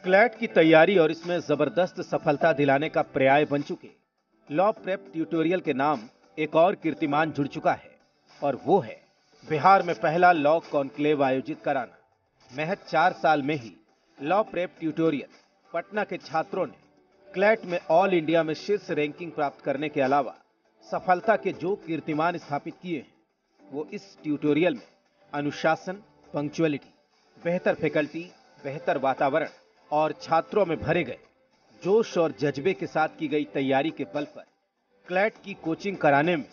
CLAT की तैयारी और इसमें जबरदस्त सफलता दिलाने का पर्याय बन चुके लॉ प्रेप ट्यूटोरियल के नाम एक और कीर्तिमान जुड़ चुका है और वो है बिहार में पहला लॉ कॉन्क्लेव आयोजित कराना। महज 4 साल में ही लॉ प्रेप ट्यूटोरियल पटना के छात्रों ने क्लैट में ऑल इंडिया में शीर्ष रैंकिंग प्राप्त करने के अलावा सफलता के जो कीर्तिमान स्थापित किए हैं वो इस ट्यूटोरियल में अनुशासन, पंक्चुअलिटी, बेहतर फैकल्टी, बेहतर वातावरण और छात्रों में भरे गए जोश और जज्बे के साथ की गई तैयारी के बल पर क्लैट की कोचिंग कराने में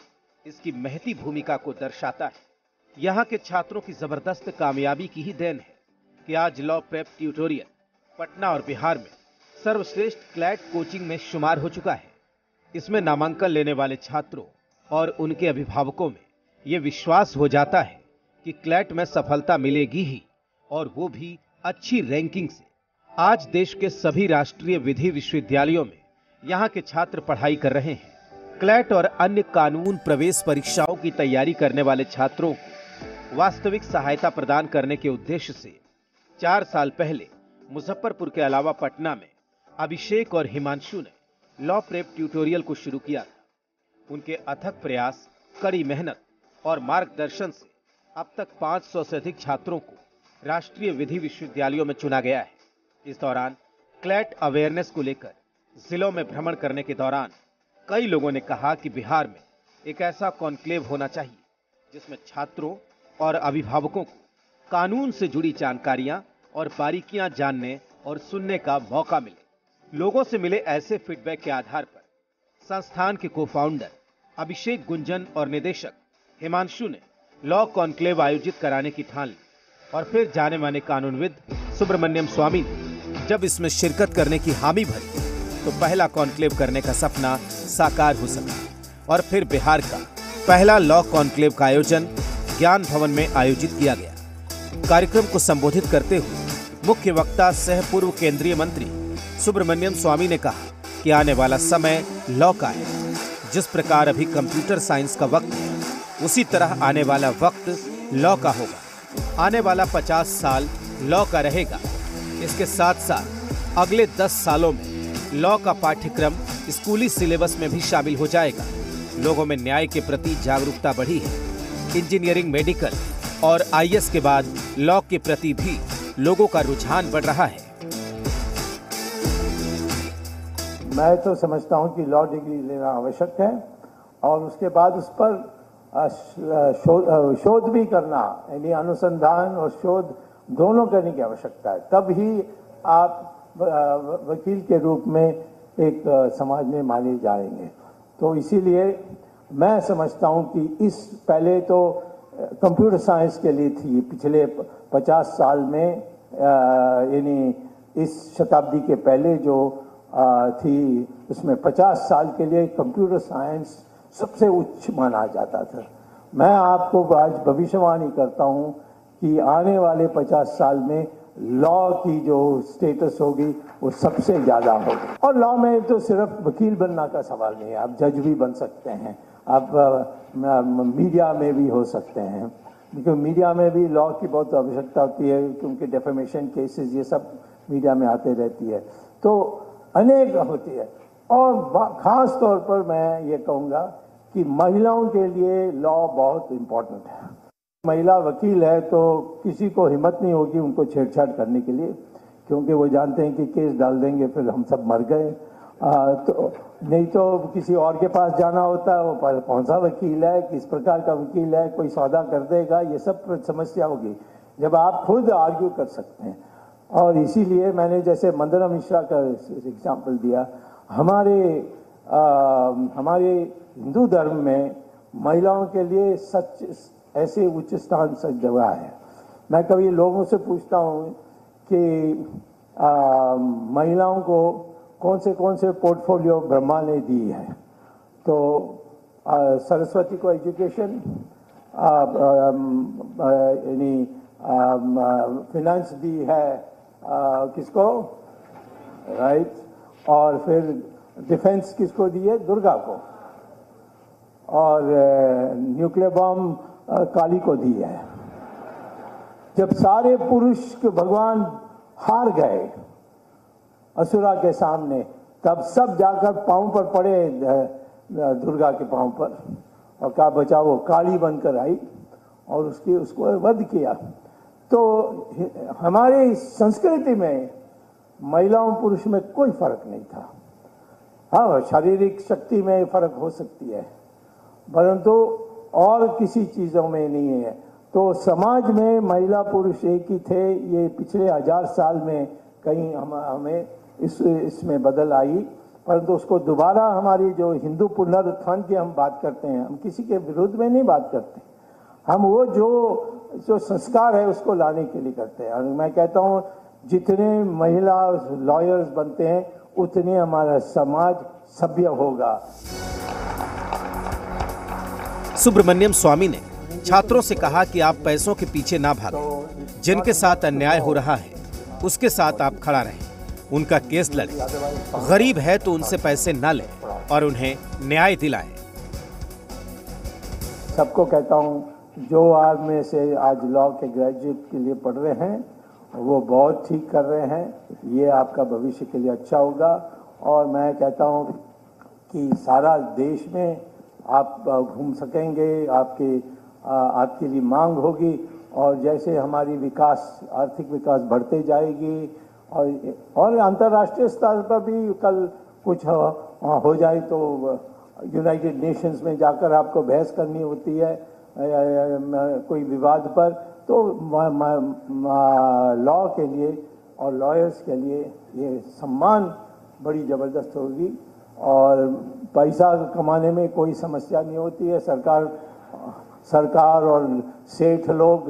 इसकी महती भूमिका को दर्शाता है। यहाँ के छात्रों की जबरदस्त कामयाबी की ही देन है कि आज लॉ प्रेप ट्यूटोरियल पटना और बिहार में सर्वश्रेष्ठ क्लैट कोचिंग में शुमार हो चुका है। इसमें नामांकन लेने वाले छात्रों और उनके अभिभावकों में ये विश्वास हो जाता है कि क्लैट में सफलता मिलेगी ही, और वो भी अच्छी रैंकिंग से। आज देश के सभी राष्ट्रीय विधि विश्वविद्यालयों में यहाँ के छात्र पढ़ाई कर रहे हैं। क्लैट और अन्य कानून प्रवेश परीक्षाओं की तैयारी करने वाले छात्रों को वास्तविक सहायता प्रदान करने के उद्देश्य से 4 साल पहले मुजफ्फरपुर के अलावा पटना में अभिषेक और हिमांशु ने लॉ प्रेप ट्यूटोरियल को शुरू किया था। उनके अथक प्रयास, कड़ी मेहनत और मार्गदर्शन से अब तक 500 से अधिक छात्रों को राष्ट्रीय विधि विश्वविद्यालयों में चुना गया है। इस दौरान क्लैट अवेयरनेस को लेकर जिलों में भ्रमण करने के दौरान कई लोगों ने कहा कि बिहार में एक ऐसा कॉन्क्लेव होना चाहिए जिसमें छात्रों और अभिभावकों को कानून से जुड़ी जानकारियां और बारीकियां जानने और सुनने का मौका मिले। लोगों से मिले ऐसे फीडबैक के आधार पर संस्थान के को-फाउंडर अभिषेक गुंजन और निदेशक हिमांशु ने लॉ कॉन्क्लेव आयोजित कराने की ठान ली और फिर जाने माने कानूनविद सुब्रमण्यम स्वामी ने जब इसमें शिरकत करने की हामी भरी तो पहला कॉन्क्लेव करने का सपना साकार हो सका। और फिर बिहार का पहला लॉ कॉन्क्लेव का आयोजन ज्ञान भवन में आयोजित किया गया। कार्यक्रम को संबोधित करते हुए मुख्य वक्ता सह पूर्व केंद्रीय मंत्री सुब्रमण्यम स्वामी ने कहा कि आने वाला समय लॉ का है। जिस प्रकार अभी कंप्यूटर साइंस का वक्त है, उसी तरह आने वाला वक्त लॉ का होगा। आने वाला 50 साल लॉ का रहेगा। इसके साथ साथ अगले 10 सालों में लॉ का पाठ्यक्रम स्कूली सिलेबस में भी शामिल हो जाएगा। लोगों में न्याय के प्रति जागरूकता बढ़ी है। इंजीनियरिंग, मेडिकल और आईएएस के बाद लॉ के प्रति भी लोगों का रुझान बढ़ रहा है। मैं तो समझता हूं कि लॉ डिग्री लेना आवश्यक है और उसके बाद उस पर शोध भी करना, यानी अनुसंधान और शोध दोनों करने की आवश्यकता है। तब ही आप वकील के रूप में एक समाज में माने जाएंगे। तो इसीलिए मैं समझता हूं कि इस पहले तो कंप्यूटर साइंस के लिए थी, पिछले 50 साल में, यानी इस शताब्दी के पहले जो थी, उसमें 50 साल के लिए कंप्यूटर साइंस सबसे उच्च माना जाता था। मैं आपको आज भविष्यवाणी करता हूं कि आने वाले 50 साल में लॉ की जो स्टेटस होगी वो सबसे ज़्यादा होगी। और लॉ में तो सिर्फ वकील बनना का सवाल नहीं है, आप जज भी बन सकते हैं, आप मीडिया में भी हो सकते हैं, क्योंकि मीडिया में भी लॉ की बहुत आवश्यकता होती है, क्योंकि डेफेमेशन केसेस ये सब मीडिया में आते रहती है, तो अनेक होती है। और ख़ास तौर पर मैं ये कहूँगा कि महिलाओं के लिए लॉ बहुत इम्पोर्टेंट है। महिला वकील है तो किसी को हिम्मत नहीं होगी उनको छेड़छाड़ करने के लिए, क्योंकि वो जानते हैं कि केस डाल देंगे फिर हम सब मर गए। तो नहीं तो किसी और के पास जाना होता है, वो कौन सा वकील है, किस प्रकार का वकील है, कोई सौदा कर देगा, ये सब समस्या होगी जब आप खुद आर्ग्यू कर सकते हैं। और इसीलिए मैंने जैसे मंदना मिश्रा का एग्जाम्पल दिया, हमारे हिंदू धर्म में महिलाओं के लिए सच ऐसे उच्च स्थान सच जगह है। मैं कभी लोगों से पूछता हूँ कि महिलाओं को कौन से पोर्टफोलियो ब्रह्मा ने दी है, तो सरस्वती को एजुकेशन, यानी फिनेंस दी है, किसको, राइट, और फिर डिफेंस किसको दी है, दुर्गा को, और न्यूक्लियर बम काली को दी है। जब सारे पुरुष के भगवान हार गए असुरा के सामने, तब सब जाकर पांव पर पड़े दुर्गा के पांव पर और कहा बचाओ, वो काली बनकर आई और उसको वध किया। तो हमारी संस्कृति में महिलाओं पुरुष में कोई फर्क नहीं था। हाँ, शारीरिक शक्ति में फर्क हो सकती है, परंतु और किसी चीज़ों में नहीं है। तो समाज में महिला पुरुष एक ही थे। ये पिछले 1000 साल में कहीं हमें इसमें बदल आई, परंतु उसको दोबारा हमारी जो हिंदू पुनरुत्थान की हम बात करते हैं, हम किसी के विरोध में नहीं बात करते, हम वो जो संस्कार है उसको लाने के लिए करते हैं। और मैं कहता हूँ जितने महिला लॉयर्स बनते हैं उतने हमारा समाज सभ्य होगा। सुब्रमण्यम स्वामी ने छात्रों से कहा कि आप पैसों के पीछे ना भागें, जिनके साथ अन्याय हो रहा है उसके साथ आप खड़ा रहें, उनका केस लड़ें, गरीब है तो उनसे पैसे ना लें और उन्हें न्याय दिलाएं। सबको कहता हूँ जो आज में से आज लॉ के ग्रेजुएट के लिए पढ़ रहे हैं वो बहुत ठीक कर रहे हैं, ये आपका भविष्य के लिए अच्छा होगा। और मैं कहता हूँ कि सारा देश में आप घूम सकेंगे, आपके लिए मांग होगी और जैसे हमारी आर्थिक विकास बढ़ते जाएगी और अंतर्राष्ट्रीय स्तर पर भी कल कुछ हो जाए तो यूनाइटेड नेशंस में जाकर आपको बहस करनी होती है कोई विवाद पर, तो लॉ के लिए और लॉयर्स के लिए ये सम्मान बड़ी ज़बरदस्त होगी और पैसा कमाने में कोई समस्या नहीं होती है। सरकार और सेठ लोग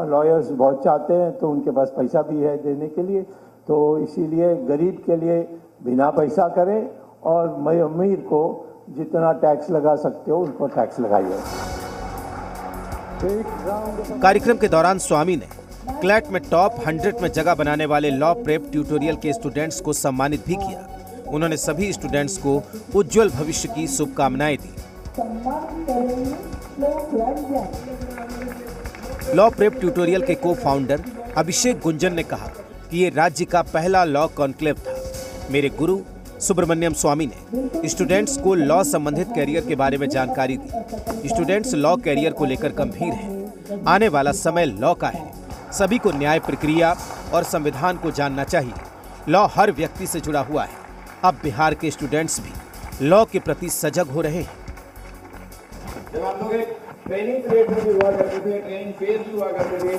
लॉयर्स बहुत चाहते हैं तो उनके पास पैसा भी है देने के लिए, तो इसीलिए गरीब के लिए बिना पैसा करें और अमीर को जितना टैक्स लगा सकते हो उनको टैक्स लगाइए। कार्यक्रम के दौरान स्वामी ने क्लैट में टॉप 100 में जगह बनाने वाले लॉ प्रेप ट्यूटोरियल के स्टूडेंट्स को सम्मानित भी किया। उन्होंने सभी स्टूडेंट्स को उज्जवल भविष्य की शुभकामनाएं दी। लॉ प्रेप ट्यूटोरियल के को-फाउंडर अभिषेक गुंजन ने कहा कि ये राज्य का पहला लॉ कॉन्क्लेव था। मेरे गुरु सुब्रमण्यम स्वामी ने स्टूडेंट्स को लॉ संबंधित कैरियर के बारे में जानकारी दी। स्टूडेंट्स लॉ कैरियर को लेकर गंभीर हैं। आने वाला समय लॉ का है। सभी को न्याय प्रक्रिया और संविधान को जानना चाहिए। लॉ हर व्यक्ति से जुड़ा हुआ है। अब बिहार के स्टूडेंट्स भी लॉ के प्रति सजग हो रहे हैं। जब हम लोग एक ट्रेनिंग पीरियड में भी हुआ करते थे, ट्रेनिंग फेज भी हुआ करते थे,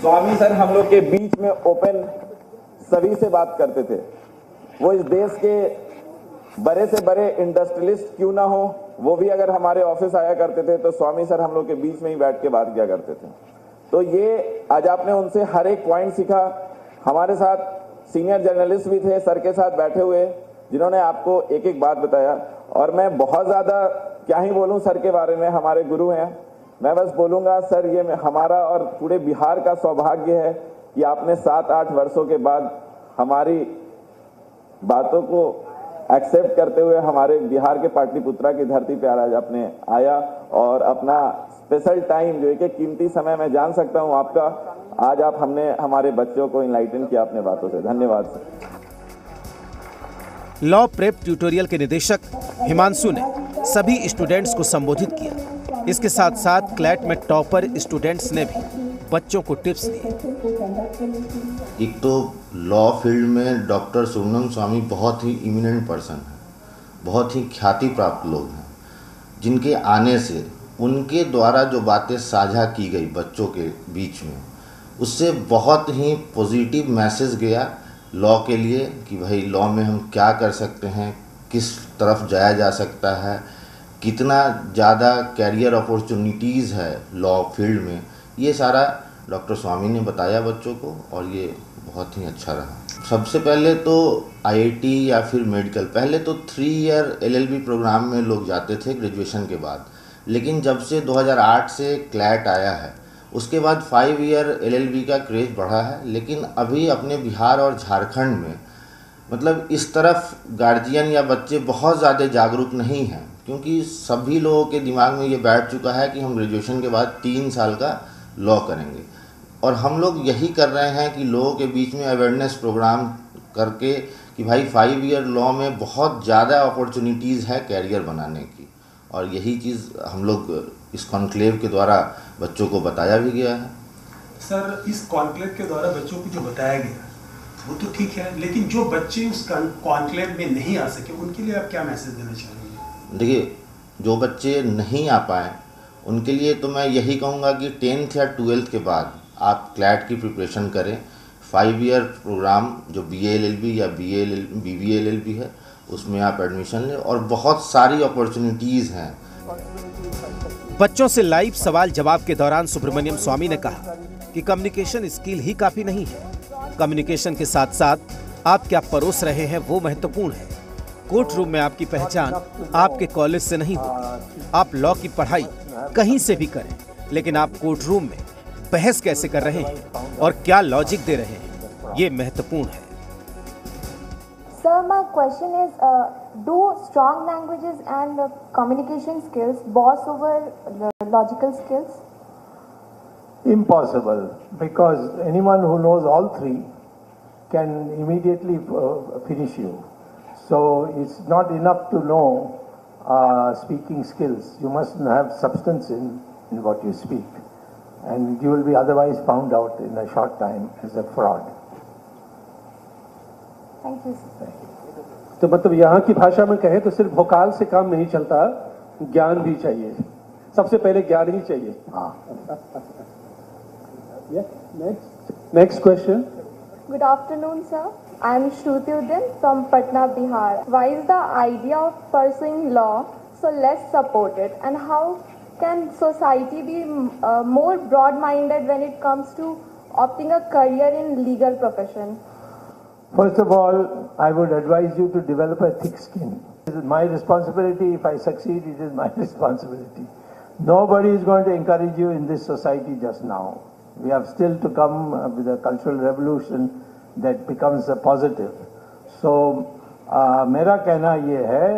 स्वामी सर हम लोग के बीच में ओपन सभी से बात करते थे। वो इस देश के बड़े से बड़े इंडस्ट्रियलिस्ट क्यों ना हो, वो भी अगर हमारे ऑफिस आया करते थे तो स्वामी सर हम लोग के बीच में ही बैठ के बात किया करते थे। तो ये आज आपने उनसे हर एक पॉइंट सीखा। हमारे साथ सीनियर जर्नलिस्ट भी थे सर के साथ बैठे हुए, जिन्होंने आपको एक एक बात बताया। और मैं बहुत ज़्यादा क्या ही बोलूं सर के बारे में, हमारे गुरु हैं। मैं बस बोलूँगा सर, ये हमारा और पूरे बिहार का सौभाग्य है कि आपने 7-8 वर्षों के बाद हमारी बातों को एक्सेप्ट करते हुए हमारे बिहार के पाटलिपुत्रा की धरती पे आज आपने आया और अपना स्पेशल टाइम जो एक कीमती समय मैं जान सकता हूं आपका, आज आप हमने हमारे बच्चों को इनलाइटन किया अपने बातों से। धन्यवाद सर। लॉ प्रेप ट्यूटोरियल के निदेशक हिमांशु ने सभी स्टूडेंट्स को संबोधित किया। इसके साथ साथ क्लैट में टॉपर स्टूडेंट्स ने भी बच्चों को टिप्स दिए। एक तो लॉ फील्ड में डॉक्टर सुब्रमण्यम स्वामी बहुत ही इमिनेंट पर्सन हैं, बहुत ही ख्याति प्राप्त लोग हैं, जिनके आने से उनके द्वारा जो बातें साझा की गई बच्चों के बीच में, उससे बहुत ही पॉजिटिव मैसेज गया लॉ के लिए कि भाई लॉ में हम क्या कर सकते हैं, किस तरफ जाया जा सकता है, कितना ज़्यादा कैरियर अपॉर्चुनिटीज़ है लॉ फील्ड में। ये सारा डॉक्टर स्वामी ने बताया बच्चों को और ये बहुत ही अच्छा रहा। सबसे पहले तो आईआईटी या फिर मेडिकल, पहले तो 3 ईयर एलएलबी प्रोग्राम में लोग जाते थे ग्रेजुएशन के बाद, लेकिन जब से 2008 से क्लैट आया है उसके बाद 5 ईयर एलएलबी का क्रेज बढ़ा है। लेकिन अभी अपने बिहार और झारखंड में मतलब इस तरफ गार्जियन या बच्चे बहुत ज़्यादा जागरूक नहीं हैं, क्योंकि सभी लोगों के दिमाग में ये बैठ चुका है कि हम ग्रेजुएशन के बाद 3 साल का लॉ करेंगे। और हम लोग यही कर रहे हैं कि लोगों के बीच में अवेयरनेस प्रोग्राम करके कि भाई 5 ईयर लॉ में बहुत ज़्यादा अपॉर्चुनिटीज़ है कैरियर बनाने की, और यही चीज़ हम लोग इस कॉन्क्लेव के द्वारा बच्चों को बताया भी गया है। सर, इस कॉन्क्लेव के द्वारा बच्चों को जो बताया गया वो तो ठीक है, लेकिन जो बच्चे उस कॉन्क्लेव में नहीं आ सके उनके लिए आप क्या मैसेज देना चाहेंगे? देखिए, जो बच्चे नहीं आ पाए उनके लिए तो मैं यही कहूँगा कि 10th या 12th के बाद आप क्लैट की प्रिपरेशन करें। 5 ईयर प्रोग्राम जो BA-LLB या BBA-LLB है उसमें आप एडमिशन लें, और बहुत सारी अपॉर्चुनिटीज़ हैं। बच्चों से लाइव सवाल जवाब के दौरान सुब्रमण्यम स्वामी ने कहा कि कम्युनिकेशन स्किल ही काफी नहीं है, कम्युनिकेशन के साथ साथ आप क्या परोस रहे हैं वो महत्वपूर्ण है। कोर्ट रूम में आपकी पहचान आपके कॉलेज से नहीं होती। आप लॉ की पढ़ाई कहीं से भी करें, लेकिन आप कोर्ट रूम में बहस कैसे कर रहे हैं और क्या लॉजिक दे रहे हैं, ये महत्वपूर्ण है। Sir, my question is, do strong languages and communication skills boss over logical skills? Impossible, because anyone who knows all three can immediately finish you. So it's not enough to know speaking skills. You must have substance in what you speak, and you will be otherwise found out in a short time as a fraud. Thank you, sir. तो मतलब यहाँ की भाषा में कहें तो सिर्फ भोकाल से काम नहीं चलता, ज्ञान भी चाहिए। सबसे पहले ज्ञान ही चाहिए। Next question. Good afternoon, sir. I am Shruti Uddin from Patna, Bihar. Why is the idea of pursuing law so less supported, and how can society be more broad-minded when it comes to opting a career in legal profession? First of all, I would advise you to develop a thick skin. It is my responsibility. If I succeed, it is my responsibility. Nobody is going to encourage you in this society just now. We have still to come with a cultural revolution that becomes a positive. So, मेरा कहना ये है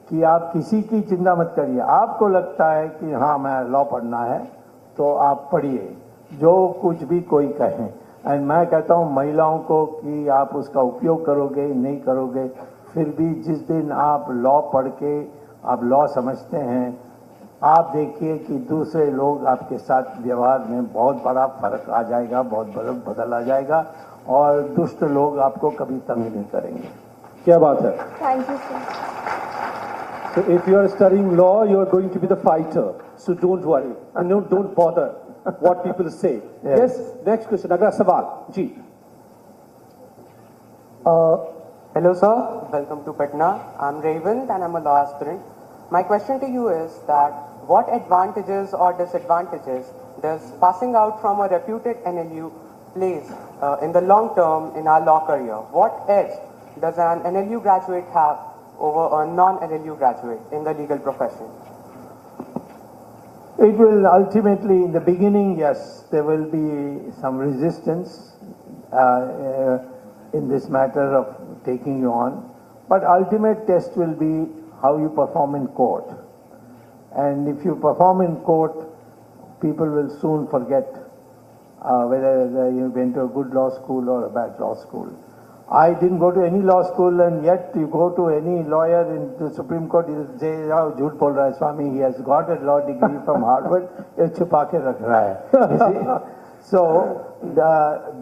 कि आप किसी की चिंता मत करिए। आपको लगता है कि हाँ मैं लॉ पढ़ना है तो आप पढ़िए, जो कुछ भी कोई कहे। एंड मैं कहता हूँ महिलाओं को कि आप उसका उपयोग करोगे नहीं करोगे, फिर भी जिस दिन आप लॉ पढ़ के आप लॉ समझते हैं, आप देखिए कि दूसरे लोग आपके साथ व्यवहार में बहुत बड़ा फर्क आ जाएगा, बहुत बड़ा बदल आ जाएगा, और दुष्ट लोग आपको कभी तंग नहीं करेंगे। क्या बात है। Thank you, sir. So if you are studying law, you are going to be the fighter. So don't worry and don't bother what people say. Yes. Next question. अगला सवाल जी। Hello sir, welcome to Patna. I'm Raven and I'm a law aspirant. My question to you is that what advantages or disadvantages does passing out from a reputed NLU plays in the long term in our law career? What edge does an NLU graduate have over a non-NLU graduate in the legal profession? It will ultimately, in the beginning, yes, there will be some resistance in this matter of taking you on, but ultimate test will be how you perform in court. And if you perform in court, people will soon forget whether you went to a good law school or a bad law school. I didn't go to any law school, and yet you go to any lawyer in the Supreme Court, he'll say, "Oh, jhoot bol raha hai Swami, he has got a law degree from Harvard, ye chupa ke rakh raha hai." You see? So,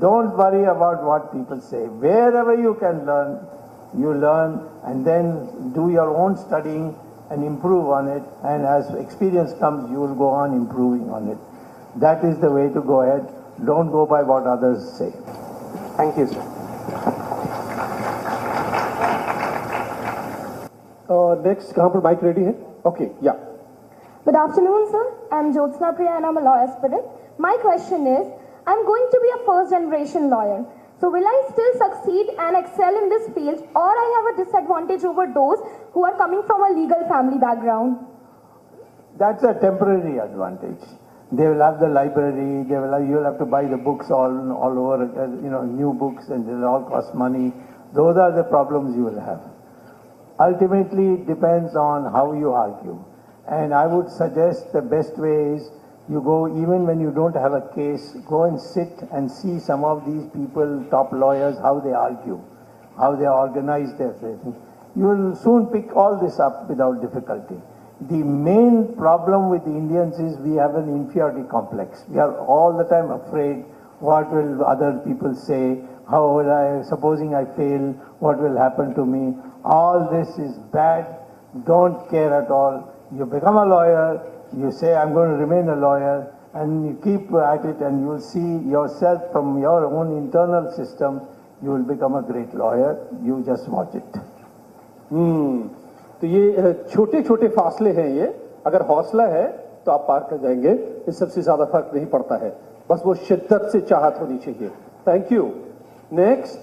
don't worry about what people say. Wherever you can learn, you learn, and then do your own studying and improve on it, and as experience comes, you will go on improving on it. That is the way to go ahead. Don't go by what others say. Thank you, sir. Next, कहाँ पर mic ready है? Okay, yeah. Good afternoon, sir. I'm Jyotsna Priya and I'm a law aspirant. My question is, I'm going to be a first generation lawyer. So will I still succeed and excel in this field, or I have a disadvantage over those who are coming from a legal family background? That's a temporary advantage. They will have the library, you will have to buy the books all over, new books, and they'll all cost money. Those are the problems you will have. Ultimately, it depends on how you argue. And I would suggest the best way is you go, even when you don't have a case, go and sit and see some of these people, top lawyers, how they argue. how they organize their training. You will soon pick all this up without difficulty. The main problem with the Indians is we have an inferiority complex. We are all the time afraid, what will other people say, how will I, supposing I fail, what will happen to me. All this is bad, don't care at all. You become a lawyer, you say I'm going to remain a lawyer, and you keep at it, and you will see yourself from your own internal system, you will become a great lawyer. You just watch it. तो ये छोटे छोटे फासले हैं, ये अगर हौसला है तो आप पार कर जाएंगे, इस सबसे ज्यादा फर्क नहीं पड़ता है, बस वो शिद्दत से चाहत होनी चाहिए। Thank you. नेक्स्ट,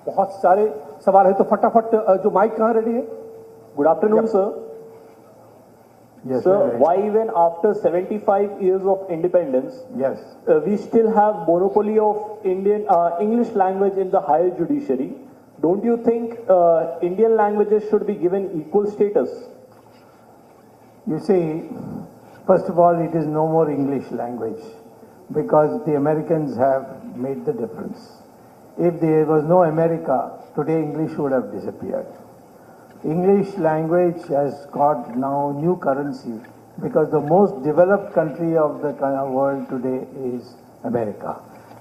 बहुत सारे सवाल है तो फटाफट, जो माइक कहाँ रेडी है? Good afternoon sir. Yes, sir, why even after 75 years of independence, yes, we still have monopoly of Indian English language in the higher judiciary? Don't you think Indian languages should be given equal status? You see, first of all, it is no more English language because the Americans have made the difference. If there was no America, today English would have disappeared. English language has got now new currency because the most developed country of the world today is America.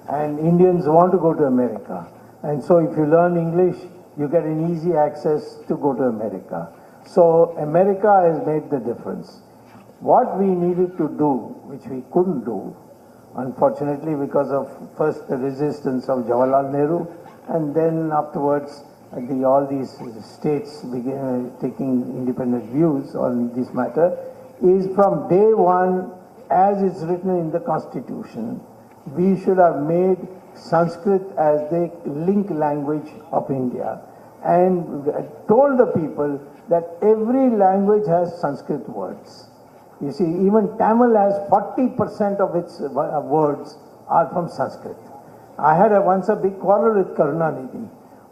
And Indians want to go to America. And so if you learn English, you get an easy access to go to America. So America has made the difference. What we needed to do, which we couldn't do, unfortunately because of first the resistance of Jawaharlal Nehru, and then afterwards all these states began taking independent views on this matter, is from day one, as it's written in the Constitution, we should have made Sanskrit as the link language of India and told the people that every language has Sanskrit words. You see, even Tamil has 40% of its words are from Sanskrit. I had once a big quarrel with Karunanidhi,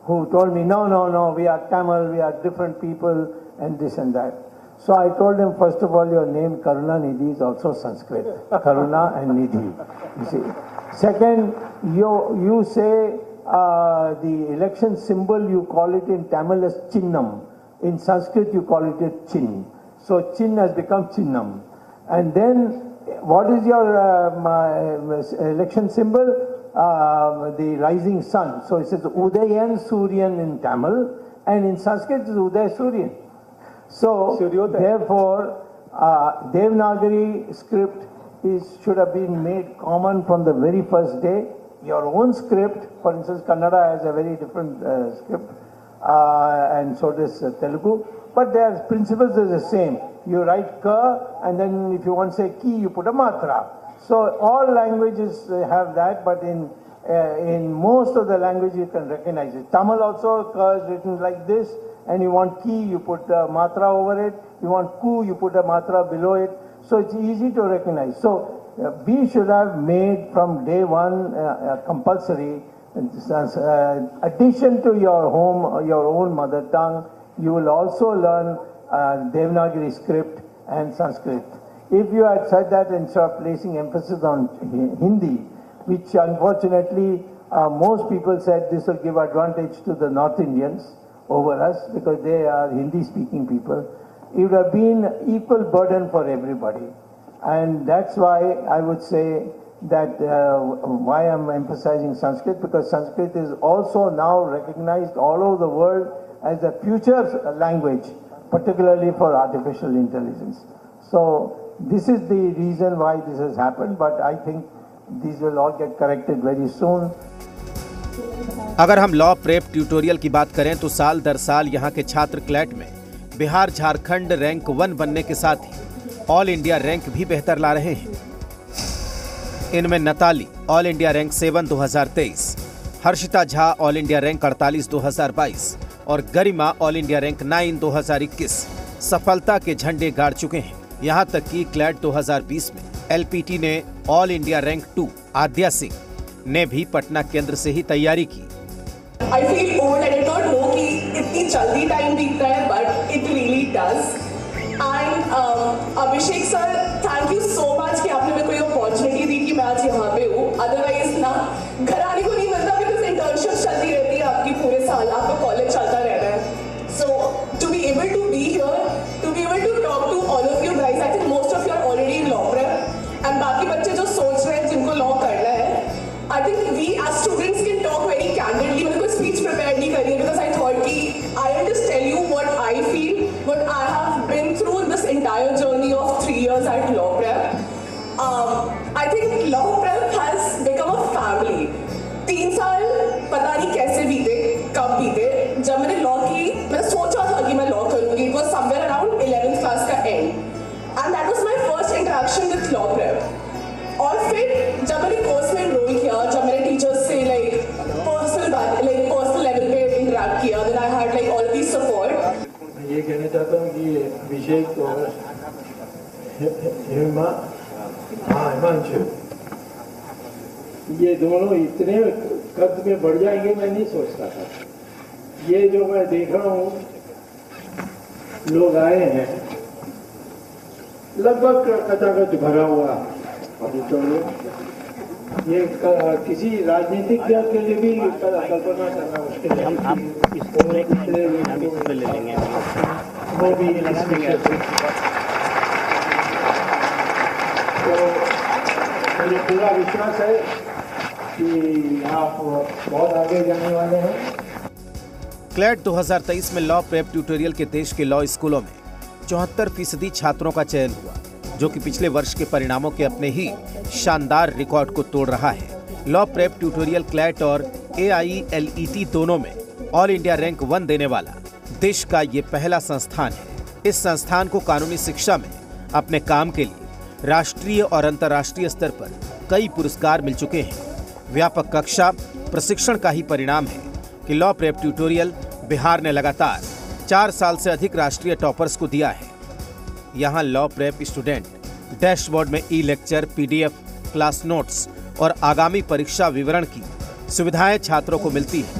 who told me, no, we are Tamil, we are different people, and this and that. So I told him, first of all, your name Karunanidhi is also Sanskrit. Karuna and Nidhi, you see. Second, you say the election symbol, you call it in Tamil as Chinnam. In Sanskrit, you call it Chin. So Chin has become Chinnam. And then, what is your election symbol? The rising sun. So it says Udayan Suryan in Tamil, and in Sanskrit it is Uday Suryan. So therefore, Devanagari script should have been made common from the very first day. Your own script, for instance, Kannada has a very different script, and so does Telugu. But their principles are the same. You write ka, and then if you want to say ki, you put a matra. So all languages have that, but in most of the languages you can recognize it. Tamil also is written like this, and you want ki, you put a matra over it. You want ku, you put a matra below it. So it's easy to recognize. So we should have made from day one compulsory addition to your own mother tongue. You will also learn Devanagari script and Sanskrit. If you had said that instead of placing emphasis on Hindi, which unfortunately most people said this will give advantage to the North Indians over us because they are Hindi-speaking people, it would have been equal burden for everybody. And that's why I would say that why I'm emphasizing Sanskrit, because Sanskrit is also now recognized all over the world as the future language, particularly for artificial intelligence. So this is the reason why this has happened, but I think these will all get corrected very soon. अगर हम law prep tutorial की बात करें तो साल दर साल यहाँ के छात्र क्लैट में बिहार झारखंड रैंक 1 बनने के साथ ही ऑल इंडिया रैंक भी बेहतर ला रहे हैं। इनमें Natalie all India rank 7 2023, Harshita Jha all India rank 48 2022 और गरिमा ऑल इंडिया रैंक 9 2021 सफलता के झंडे गाड़ चुके हैं। यहाँ तक कि क्लैट 2020 में एलपीटी ने ऑल इंडिया रैंक 2 आद्या सिंह ने भी पटना केंद्र से ही तैयारी की। I feel old and I don't know कि इतनी जल्दी टाइम बीतता है, but it really does. And Abhishek sir, thank you so much कि आपने मेरे को ये opportunity दी कि मैं आज यहाँ पे हूँ। Otherwise ना घर आने को नहीं मिलता because internship चलती रहती है आपकी पूरे साल। आपको बच्चे जो सोच रहे हैं जिनको लॉ करना है, I think we as students can talk very candidly. मैंने कोई speech prepare नहीं करी है because I thought कि I'll just tell you what I feel, what I have been through in this entire journey of 3 years at Law Prep. I think Law Prep has become a family. 3 साल पता नहीं कैसे बीते, कब बीते. जब मैंने लॉ की, मैंने सोचा था कि मैं लॉ करूँगी. It was somewhere around 11th class का end, and that was my first interaction with Law Prep. और फिर जब मैंने कोर्स में एनरोल किया, जब मैंने टीचर्स से पर्सनल लेवल पे इंटरेक्ट किया, then I had like all the support. मैं ये कहना चाहता हूँ कि अभिषेक और हिमांशु ये दोनों इतने कद में बढ़ जाएंगे मैं नहीं सोचता था. ये जो मैं देख रहा हूँ लोग आए हैं लगभग कचाकच भरा हुआ ऑडिटोरियम. ये किसी राजनीतिक दल के लिए भी कल्पना करना मुश्किल है. हम इस ले लेंगे वो भी तो मुझे पूरा विश्वास है कि आप बहुत आगे जाने वाले हैं. क्लैट 2023 में लॉ प्रेप ट्यूटोरियल के देश के लॉ स्कूलों में 74% छात्रों का चयन हुआ, जो कि पिछले वर्ष के परिणामों के अपने ही शानदार रिकॉर्ड को तोड़ रहा है. लॉ प्रेप ट्यूटोरियल क्लैट और AILET दोनों में ऑल इंडिया रैंक 1 देने वाला देश का ये पहला संस्थान है. इस संस्थान को कानूनी शिक्षा में अपने काम के लिए राष्ट्रीय और अंतर्राष्ट्रीय स्तर पर कई पुरस्कार मिल चुके हैं. व्यापक कक्षा प्रशिक्षण का ही परिणाम है कि लॉ प्रेप ट्यूटोरियल बिहार ने लगातार 4 साल से अधिक राष्ट्रीय टॉपर्स को दिया है. यहाँ लॉ प्रेप स्टूडेंट डैशबोर्ड में ई-लेक्चर, PDF, क्लास नोट्स और आगामी परीक्षा विवरण की सुविधाएं छात्रों को मिलती हैं.